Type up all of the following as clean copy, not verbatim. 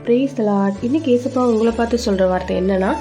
Praise the Lord. இன்னைக்கு ஏசப்பா உங்களை பார்த்து சொல்கிற வார்த்தை என்னன்னா,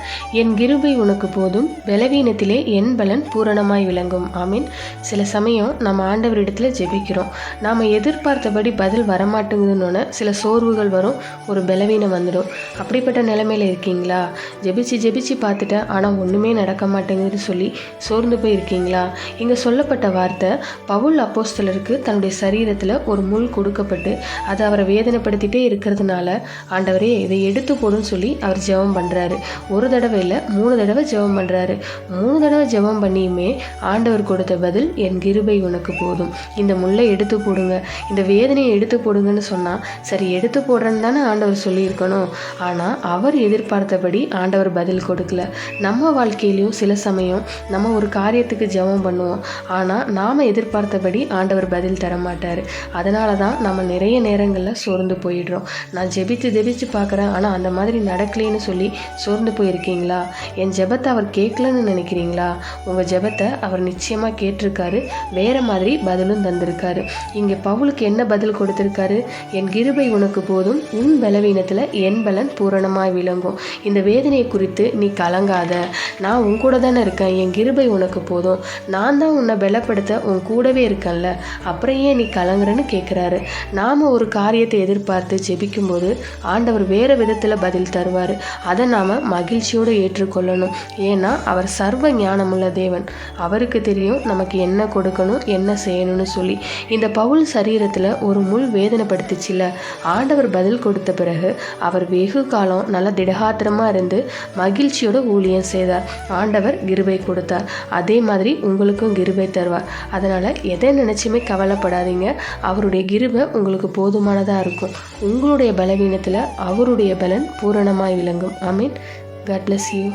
என் கிருபை உனக்கு போதும், பலவீனத்திலே என் பலன் பூரணமாய் விளங்கும். ஆமீன். சில சமயம் நம்ம ஆண்டவரிடத்துல ஜெபிக்கிறோம், நாம் எதிர்பார்த்தபடி பதில் வரமாட்டேங்குதுன்னு சில சோர்வுகள் வரும், ஒரு பலவீனம் வந்துடும். அப்படிப்பட்ட நிலைமையில இருக்கீங்களா? ஜெபிச்சு பார்த்துட்டேன், ஆனால் ஒன்றுமே நடக்க மாட்டேங்குதுன்னு சொல்லி சோர்ந்து போய் இருக்கீங்களா? இங்கே சொல்லப்பட்ட வார்த்தை, பவுல் அப்போஸ்தலருக்கு தன்னுடைய சரீரத்தில் ஒரு முள் கொடுக்கப்பட்டு அது அவரை வேதனைப்படுத்திட்டே இருக்கிறதுனால ஆண்டவரே இதை எடுத்து போடுன்னு சொல்லி அவர் ஜெபம் பண்ணுறாரு. ஒரு தடவை இல்லை, 3 தடவை ஜெபம் பண்ணுறாரு. 3 தடவை ஜெபம் பண்ணியுமே ஆண்டவர் கொடுத்த பதில், என் கிருபை உனக்கு போதும், இந்த முல்லை எடுத்து போடுங்க, இந்த வேதனையை எடுத்து போடுங்கன்னு சொன்னால் சரி எடுத்து போடுறேன்னு தானே ஆண்டவர் சொல்லியிருக்கணும். ஆனால் அவர் எதிர்பார்த்தபடி ஆண்டவர் பதில் கொடுக்கல. நம்ம வாழ்க்கையிலையும் சில சமயம் நம்ம ஒரு காரியத்துக்கு ஜெபம் பண்ணுவோம், ஆனால் நாம் எதிர்பார்த்தபடி ஆண்டவர் பதில் தர மாட்டார். அதனால தான் நம்ம நிறைய நேரங்களில் சோர்ந்து போயிடுறோம். நான் ஜெபிச்சு பார்க்குறேன், ஆனால் அந்த மாதிரி நடக்கலைன்னு சொல்லி சோர்ந்து போயிருக்கீங்களா? என் ஜெபத்தை அவர் கேட்கலன்னு நினைக்கிறீங்களா? உங்கள் ஜெபத்தை அவர் நிச்சயமாக கேட்டிருக்காரு, வேறு மாதிரி பதிலும் தந்திருக்காரு. இங்கே பவுலுக்கு என்ன பதில் கொடுத்துருக்காரு? என் கிருபை உனக்கு போதும், உன் பலவீனத்தில் என் பலன் பூரணமாய் விளங்கும். இந்த வேதனையை குறித்து நீ கலங்காத, நான் உன் கூட தானே இருக்கேன், என் கிருபை உனக்கு போதும், நான் தான் உன்னை பலப்படுத்த உன் கூடவே இருக்கேன்ல, அப்புறம் ஏன் நீ கலங்குறன்னு கேட்குறாரு. நாம் ஒரு காரியத்தை எதிர்பார்த்து ஜெபிக்கும்போது ஆண்டவர் வேறு விதத்தில் பதில் தருவார். அதை நாம் மகிழ்ச்சியோடு ஏற்றுக்கொள்ளணும். ஏன்னா அவர் சர்வ ஞானமுள்ள தேவன், அவருக்கு தெரியும் நமக்கு என்ன கொடுக்கணும், என்ன செய்யணும்னு சொல்லி. இந்த பவுல் சரீரத்தில் ஒரு முள் வேதனைப்படுத்துச்சுல, ஆண்டவர் பதில் கொடுத்த பிறகு அவர் வெகு காலம் நல்ல திடகாத்திரமாக இருந்து மகிழ்ச்சியோட ஊழியம் செய்தார். ஆண்டவர் கிருபை கொடுத்தார். அதே மாதிரி உங்களுக்கும் கிருபை தருவார். அதனால் எதை நினச்சுமே கவலைப்படாதீங்க, அவருடைய கிருபை உங்களுக்கு போதுமானதாக இருக்கும். உங்களுடைய பலவீனத்தில் அவருடைய பலன் பூரணமாய் விளங்கும். ஆமீன். God bless you.